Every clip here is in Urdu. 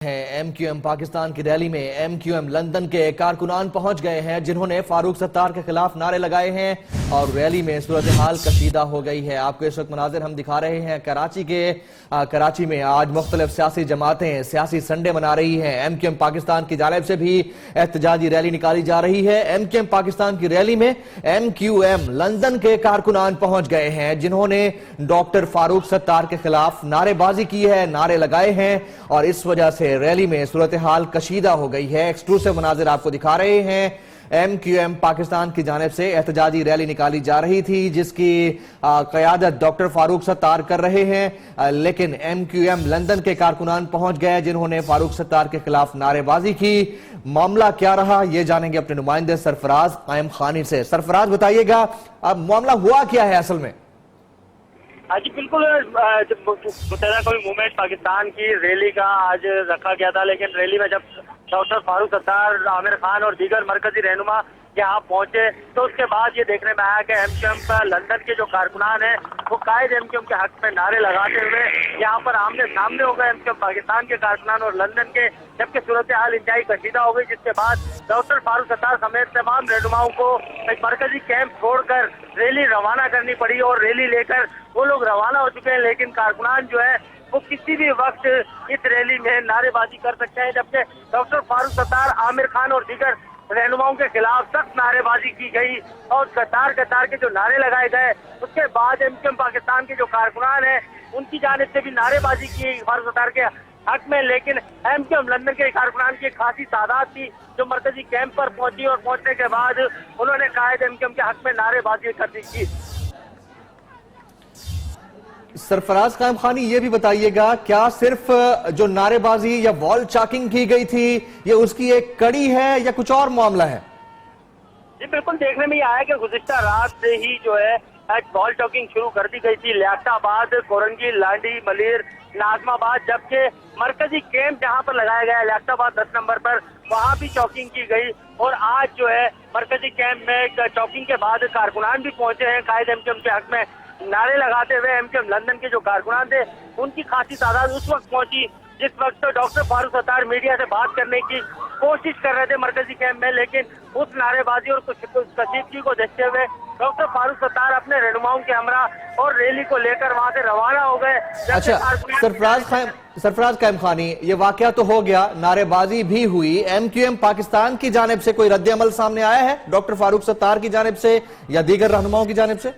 ایم کیو ایم پاکستان کی ریلی میں ایم کیو ایم لندن کے کارکنان پہنچ گئے ہیں جنہوں نے فاروق ستار کے خلاف نعرے لگائے ہیں اور ریلی میں صورتحال کشیدہ ہو گئی ہے۔ آپ کو اس وقت مناظر ہم دکھا رہے ہیں کراچی میں آج مختلف سیاسی جماعتیں سیاسی سنڈے منا رہی ہیں۔ ایم کیو ایم پاکستان کی جانب سے بھی احتجاجی ریلی نکالی جا رہی ہے۔ ایم کیو ایم پاکستان کی ریلی میں ایم کیو ایم لندن کے کارکنان پہنچ گئے ہیں جنہوں نے ڈاکٹر فاروق ستار کے خلاف نعرے بازی کی ہے، نعرے لگائے ہیں اور اس وجہ سے ریلی میں صورتحال کشیدہ ہو گئی ہے۔ ایکسکلوسیو مناظر آپ کو دکھا رہے ہیں۔ ایم کیو ایم پاکستان کی جانب سے احتجاجی ریلی نکالی جا رہی تھی جس کی قیادت ڈاکٹر فاروق ستار کر رہے ہیں، لیکن ایم کیو ایم لندن کے کارکنان پہنچ گئے جنہوں نے فاروق ستار کے خلاف نعرے بازی کی۔ معاملہ کیا رہا یہ جانیں گے اپنے نمائندے سرفراز قائم خانی سے۔ سرفراز بتائیے گا اب معاملہ ہوا کیا ہے اصل میں؟ جی بالکل، متحدہ قومی موومنٹ پاکستان کی ریلی کا آج رکھا گیا تھا، لیکن ریلی میں جب ڈاکٹر فاروق ستار، عامر خان اور دیگر مرکزی رہنما یہاں پہنچے تو اس کے بعد یہ دیکھنے میں آیا کہ ایم کیو ایم لندن کے جو کارکنان ہیں وہ قائد ایم کیو ایم کے حق میں نعرے لگاتے ہوئے یہاں پر آمنے سامنے ہو گئے ایم کیو ایم پاکستان کے کارکنان اور لندن کے، جبکہ صورتحال انتہائی کشیدہ ہو گئی، جس کے بعد ڈاکٹر فاروق ستار سمیت تمام رہنماؤں کو ایک مرکزی کیمپ چھوڑ کر ریلی روانہ کرنی پڑی اور ریلی لے کر وہ لوگ روانہ ہو چکے ہیں، لیکن کارکنان جو ہے وہ کسی بھی وقت اس ریلی میں نعرے بازی کر سکتے ہیں، جبکہ ڈاکٹر فاروق ستار، عامر خان اور دیگر رہنماؤں کے خلاف سخت نعرے بازی کی گئی اور قطار کے جو نعرے لگائے گئے اس کے بعد ایم کیو ایم پاکستان کے جو کارکنان ہیں ان کی جانب سے بھی نعرے بازی کی فاروق ستار کے حق میں، لیکن ایم کیو ایم لندن کے کارکنان کی ایک خاصی تعداد تھی جو مرکزی کیمپ پر پہنچی اور پہنچنے کے بعد انہوں نے قائد ایم کیو ایم کے حق میں نعرے بازی کر دی تھی۔ سرفراز قائم خانی یہ بھی بتائیے گا کیا صرف جو نعرے بازی یا وال چاکنگ کی گئی تھی یہ اس کی ایک کڑی ہے یا کچھ اور معاملہ ہے؟ جی بالکل، دیکھنے میں یہ آیا کہ گزشتہ رات سے ہی جو ہے وال چاکنگ شروع کر دی گئی تھی لیاقت آباد، کورنگی، لانڈی، ملیر، ناظم آباد، جبکہ مرکزی کیمپ جہاں پر لگایا گیا ہے لیاقت آباد 10 نمبر پر وہاں بھی چاکنگ کی گئی اور آج جو ہے مرکزی کیمپ میں چاکنگ کے بعد کارکنان بھی پہنچے ہیں قائد ایم کیو ایم کے حق میں نعرے لگاتے ہوئے۔ ایم کیو ایم لندن کے جو کارکنان تھے ان کی خاصی تعداد اس وقت پہنچی جس وقت ڈاکٹر فاروق ستار میڈیا سے بات کرنے کی کوشش کر رہے تھے مرکزی کیمپ میں، لیکن اس نعرے بازی اور کشیدگی کو دیکھتے ہوئے ڈاکٹر فاروق ستار اپنے رہنماؤں کے ہمراہ اور ریلی کو لے کر وہاں سے روانہ ہو گئے۔ اچھا سرفراز قائم خانی، یہ واقعہ تو ہو گیا، نعرے بازی بھی ہوئی، ایم کیو ایم پاکستان کی جانب سے کوئی رد عمل سامنے آیا ہے ڈاکٹر فاروق ستار کی جانب سے یا دیگر رہنماؤں کی جانب سے؟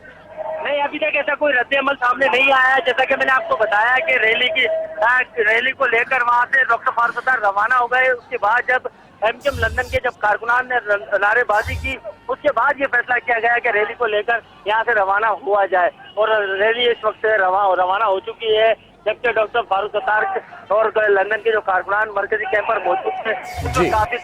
نہیں، ابھی تک ایسا کوئی رد عمل سامنے نہیں آیا ہے، جیسا کہ میں نے آپ کو بتایا کہ ریلی کو لے کر وہاں سے ڈاکٹر فاروق ستار روانہ ہو گئے۔ اس کے بعد جب ایم کیو ایم لندن کے جب کارکنان نے نعرے بازی کی اس کے بعد یہ فیصلہ کیا گیا کہ ریلی کو لے کر یہاں سے روانہ ہوا جائے اور ریلی اس وقت سے روانہ ہو چکی ہے، جبکہ ڈاکٹر فاروق ستار اور لندن کے جو کارکنان مرکزی کیمپ پر موجود تھے کافی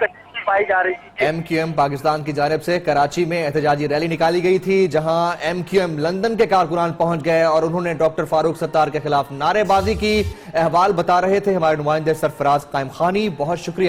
پائی جا رہی تھی۔ ایم کیو ایم پاکستان کی جانب سے کراچی میں احتجاجی ریلی نکالی گئی تھی جہاں ایم کیو ایم لندن کے کارکنان پہنچ گئے اور انہوں نے ڈاکٹر فاروق ستار کے خلاف نعرے بازی کی۔ احوال بتا رہے تھے ہمارے نمائندے سرفراز قائم خانی، بہت شکریہ۔